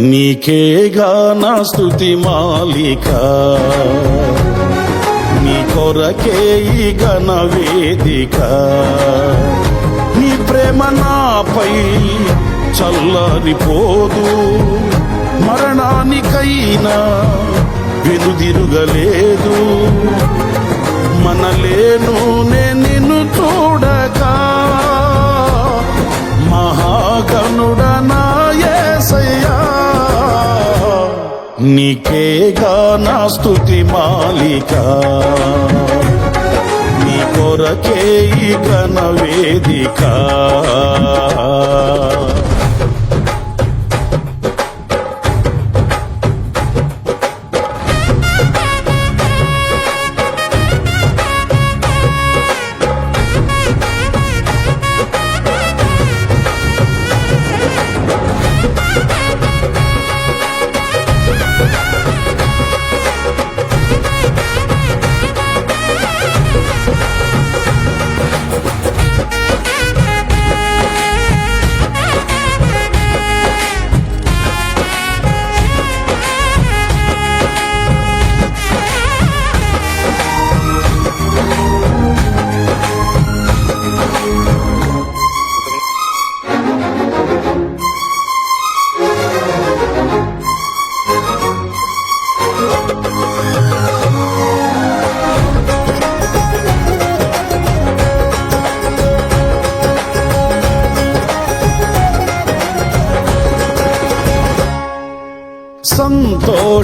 నీకేగా నా స్తుతి మాలిక, నీ కొరకే ఈ ఘన వేదిక. నీ ప్రేమ నాపై చల్లరిపోదు, మరణానికైనా వెనుదిరుగలేదు. మనలేను నిన్ను చూడగా, మహాగణుడనా యేసయ్యా. నీకేగా నా స్తుతి మాలిక, నీ కొరకే ఈ ఘన వేదిక.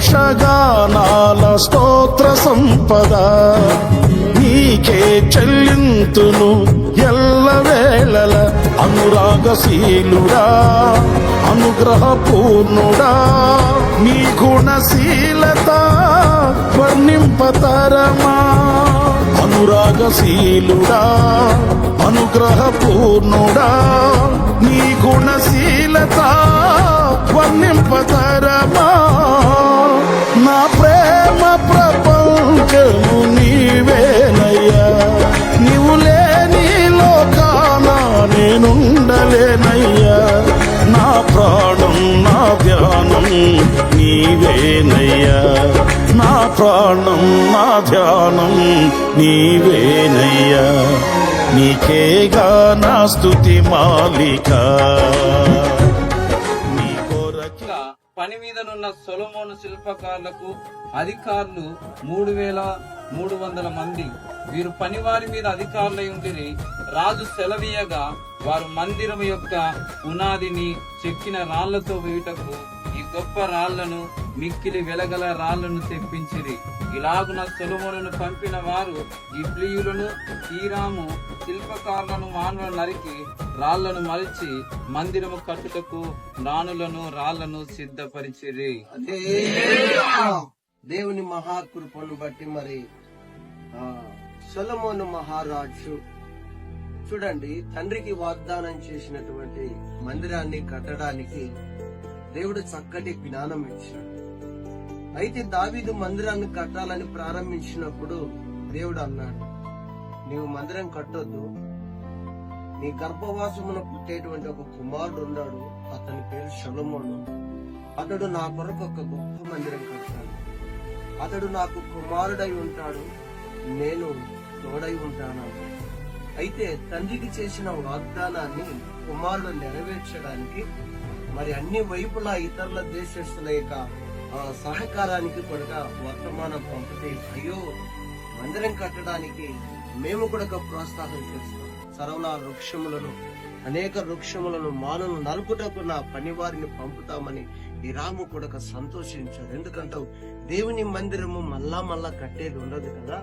సంతోషగానాల స్తోత్ర సంపద నీకే చెల్లింతును ఎల్లవేళల. అనురాగశీలుడా, అనుగ్రహపూర్ణుడా, నీ గుణశీలత వర్ణింపతరమా. అనురాగశీలుడా, అనుగ్రహపూర్ణుడా, నీ గుణశీలత వర్ణింపతరమా. నా ప్రేమ ప్రపంచము నీవేనయ్యా, నీవు లేని లోకాన నేనుండలేనయ్యా. నా ప్రాణం నా ధ్యానం నీవేనయ్యా, నా ప్రాణం నా ధ్యానం నీవేనయ్యా. నీకేగా నా స్తుతి మాలిక. పని మీదనున్న సొలొమోను శిల్పకారులకు అధికారులు 3300 మంది. వీరు పనివారి మీద అధికారులై ఉండిరి. రాజు సెలవీయగా వారు మందిరం యొక్క పునాదిని చెక్కిన రాళ్లతో వేయుటకు ఈ గొప్ప రాళ్లను, మిక్కిలి వెలగల రాళ్లను తెప్పించిరి. ఇలాగున సొలొమోనును పంపిన వారు ఈ ప్లీయులను, హీరాము శిల్పకారులను మానవులను నరికి రాళ్లను మలిచి మందిరము కట్టుటకు నానులను రాళ్లను సిద్ధపరిచిరి. దేవుని మహాకృపను బట్టి మరి సొలొమోను మహారాజు చూడండి, తండ్రికి వాగ్దానం చేసినటువంటి మందిరాన్ని కట్టడానికి దేవుడు చక్కటి జ్ఞానం ఇచ్చాడు. అయితే దావీదు మందిరాన్ని కట్టాలని ప్రారంభించినప్పుడు దేవుడు అన్నాడు, నీవు మందిరం కట్టొద్దు, నీ గర్భవాసమున పుట్టేటువంటి ఒక కుమారుడు ఉన్నాడు, అతని పేరు సొలొమోను. అతడు నా కొరకు ఒక గొప్ప మందిరం కట్టాలి. అతడు నాకు కుమారుడై ఉంటాడు, నేను తోడై ఉంటాను. అయితే తండ్రికి చేసిన వాగ్దానాన్ని కుమారుడు నెరవేర్చడానికి మరి అన్ని వైపులా ఇతరుల దేశస్తుల యొక్క సహకారానికి కూడా వర్తమానం పంపితే, అయ్యో మందిరం కట్టడానికి మేము కూడా ప్రోత్సాహం చేస్తాం, సర్వన వృక్షములను అనేక వృక్షములను మానను నరుకుటకు నా పనివారిని పంపుతామని ఈ రాము కూడా సంతోషించాడు. ఎందుకంటే దేవుని మందిరము మళ్ళా కట్టేది ఉండదు కదా.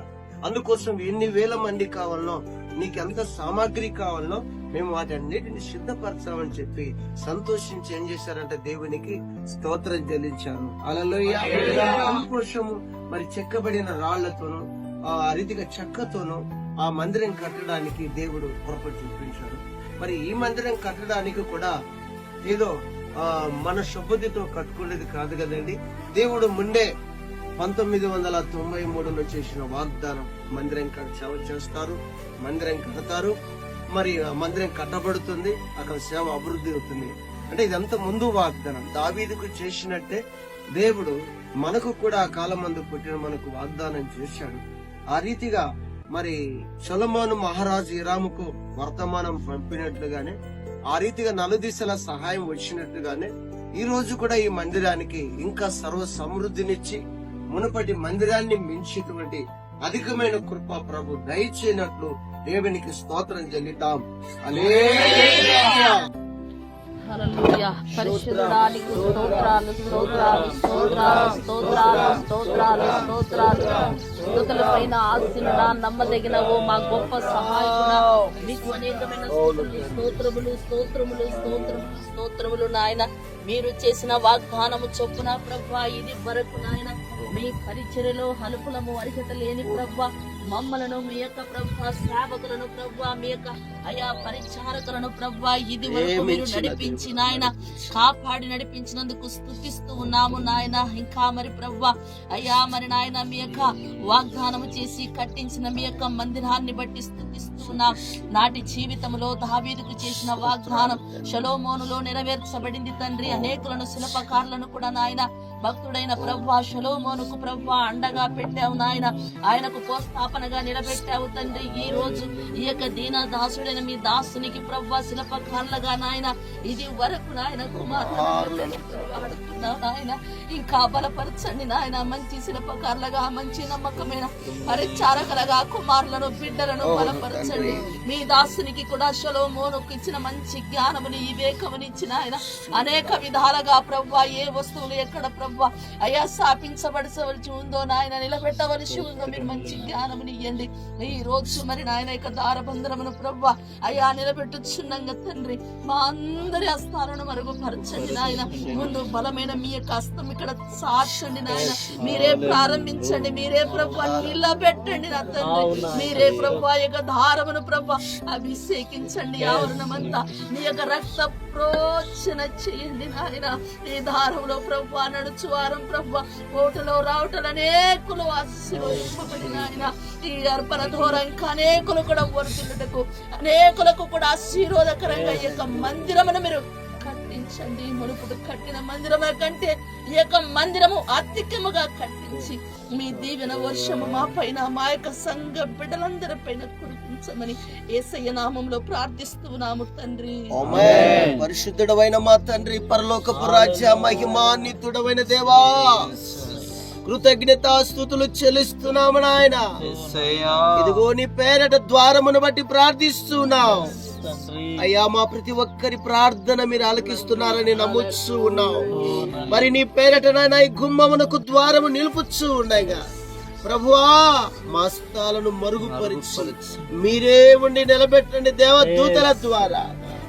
అందుకోసం ఎన్ని వేల మంది కావాలనో, నీకెంత సామాగ్రి కావాలనో మేము వాటన్నిటిని సిద్ధపరచామని చెప్పి సంతోషించి ఏం చేశారంటే దేవునికి స్తోత్రం చెల్లించారు. అందుకోసము మరి చెక్కబడిన రాళ్లతోనూ అరిదిగా చెక్కతోనూ ఆ మందిరం కట్టడానికి దేవుడు కృప చూపించాడు. మరి ఈ మందిరం కట్టడానికి కూడా ఏదో మన శుభదితో కట్టుకునేది కాదు కదండి. దేవుడు ముందే 1993లో చేసిన వాగ్దానం, మందిరం సేవ చేస్తారు, మందిరం కడతారు, మరి మందిరం కట్టబడుతుంది, అక్కడ సేవ అభివృద్ధి అవుతుంది. అంటే ఇదంతా ముందు వాగ్దానం. దావీదుకు చేసినట్టే దేవుడు మనకు కూడా ఆ కాలం మందు పుట్టిన మనకు వాగ్దానం చేశాడు. ఆ రీతిగా మరి సొలొమోను మహారాజు హీరాముకు వర్తమానం పంపినట్లుగానే, ఆ రీతిగా నలుదిశల సహాయం వచ్చినట్లుగానే ఈ రోజు కూడా ఈ మందిరానికి ఇంకా సర్వ సమృద్ధినిచ్చి మునుపటి మందిరాన్ని మించినటువంటి అధికమైన కృప ప్రభు దయచేయనట్లు దేవునికి స్తోత్రం చెల్లిద్దాం. హల్లెలూయా. హల్లెలూయా. పరిశుద్ధుడానికి స్తోత్రాలు స్తోత్రాలు స్తోత్రాలు స్తోత్రాలు స్తోత్రాలు స్తోత్రాలు. స్తుతులపైన ఆశీనుడా, నమ్మదగినవు మా గొప్ప సహాయకుడా, మీకు అనేకమైన స్తుతులు, స్తోత్రములు స్తోత్రములు స్తోత్రములు స్తోత్రములు నాయన. మీరు చేసిన వాగ్దానము చొప్పున ప్రభువా ఇది వరకు నాయన మీ పరిచర్యలో హలుపులము అర్హత లేని ప్రభువా మమ్మలను మీ యొక్క ప్రభువా సేవకులను ప్రభువా మీ యొక్క అయా పరిచారకులను ప్రభువా ఇది వరకు మీరు నడిపించి నాయన కాపాడి నడిపించినందుకు స్తుతిస్తూ ఉన్నాము నాయన. ఇంకా మరి ప్రభువా అయ్యా మరి నాయన మీ యొక్క వాగ్దానము చేసి కట్టించిన మీ యొక్క మందిరాన్ని బట్టి స్తుతిస్తూ ఉన్నాం. నాటి జీవితంలో దావీదుకు చేసిన వాగ్దానం షలోమోనులో నెరవేర్చబడింది తండ్రి. అనేకులను శిల్పకారులను కూడా నాయన భక్తుడైన ప్రభువా షలోమోనుకు ప్రభువా అండగా పెట్టావు నాయన. ఆయనకు పోస్థాపనగా నిలబెట్టావు తండ్రి. ఈ రోజు ఈ యొక్క దీన దాసుడైన మీ దాసునికి ప్రభువా శిల్పకారులుగా నాయన ఇది వరకు నాయన కుమారులను నాయన ఇంకా బలపరచండి నాయన. మంచి శిల్పకారులుగా మంచి నమ్మకమైన పరిచారకులుగా కుమారులను బిడ్డలను బలపరచండి. మీ దాసునికి కూడా షలోమోనుకు ఇచ్చిన మంచి జ్ఞానముని వివేకముని ఇచ్చిన ఆయన అనేక విధాలుగా ప్రభువా ఏ వస్తువులు ఎక్కడ ప్రభువా అయ్యా స్థాపించబడవలసి ఉందో నాయన నిలబెట్టవలసి ఉందో మీరు మంచి జ్ఞానముని ఇవ్వండి. ఈ రోజు మరి నాయన యొక్క దారబంధనమును ప్రభువా అయ్యా నిలబెట్టుచున్నంగా తండ్రి మా అందరి హస్తాలను మరుగుపరచండి నాయన. ముందు బలమైన మీ యొక్క హస్తం ఇక్కడ సార్చండి నాయన. మీరే ప్రారంభించండి, మీరే ప్రభువా నిలబెట్టండి నా తండ్రి. మీరే ప్రభువా యొక్క దారమును ప్రభువా అభిషేకించండి. ఆవరణమంతా మీ యొక్క రక్త ప్రోచన చేయండి నాయన. ఈ దారంలో ప్రభువా నడుచు వారం ప్రభువా ఓటలో రావటలు అనేకులు ఆశీర్వదింపబడి నాయన. ఈ అర్పణ దూరంగా అనేకులు కూడా వర్ధిల్లుటకు అనేకులకు కూడా ఆశీర్వాదకరంగా ఈ యొక్క మందిరమును మీరు కట్టించండి. మునుపుడు కట్టిన మందిరముల కంటే ఈ యొక్క మందిరము అధికముగా కట్టించి మీ దీవెన వర్షము మా పైన మా యొక్క సంఘ బిడ్డలందరి పైన కురిపించమని యేసయ్య నామములో ప్రార్థిస్తున్నాము తండ్రి. ఆమేన్. పరిశుద్ధుడవైన మా తండ్రి, పరలోకపు రాజ్య మహిమాన్వితుడవైన దేవా, కృతజ్ఞతాస్తుతులు చెల్లిస్తున్నాము నాయన. ఇదిగో నీ పేరట ద్వారమును బట్టి ప్రార్థిస్తున్నాం అయ్యా. మా ప్రతి ఒక్కరి ప్రార్థన మీరు ఆలకిస్తున్నారని నమ్ముచూ ఉన్నాం. మరి నీ పేరట నాయన ఈ గుమ్మమునకు ద్వారము నిలుపుచూ ఉండగా ప్రభువా మా స్థాలను మరుగుపరిచి మీరే ఉండి నిలబెట్టండి. దేవదూతల ద్వారా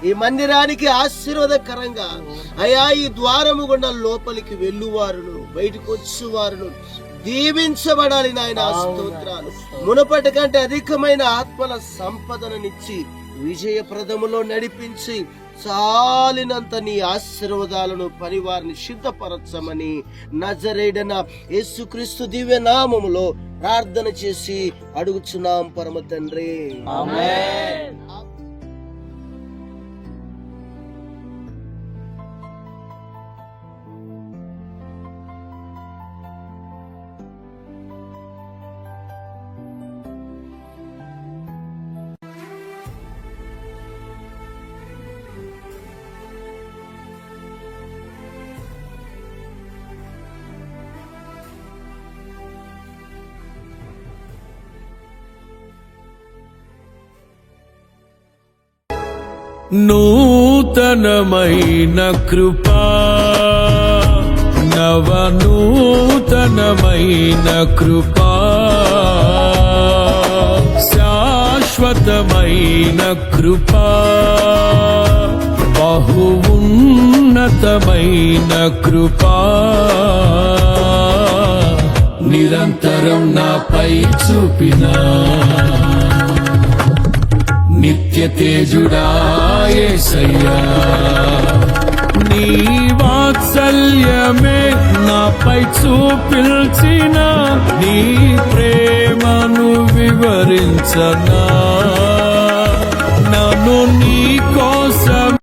ఈ మందిరానికి ఆశీర్వాదకరంగా అయా ఈ ద్వారము గుండా లోపలికి వెళ్ళువారును బయటకు వచ్చేవారును దీవించబడాలి నాయన. స్తోత్రాలు. మునపటి కంటే అధికమైన ఆత్మల సంపదననిచ్చి విజయప్రదములో నడిపించి చాలినంత నీ ఆశీర్వాదాలను పనివారిని సిద్ధపరచమని నజరేయుడైన యేసుక్రీస్తు దివ్య నామములో ప్రార్థన చేసి అడుగుచున్నాం పరమ తండ్రి. ఆమేన్. నూతనమైన కృపా, నవనూతనమైన కృపా, శాశ్వతమైన కృపా, బహు ఉన్నతమైన కృపా, నిరంతరం నాపై చూపినా నిత్య తేజుడా యేసయ్యా. నీ వాత్సల్యమే నాపై చూపిల్చిన నీ ప్రేమను వివరించనా. నన్ను నీ కోసం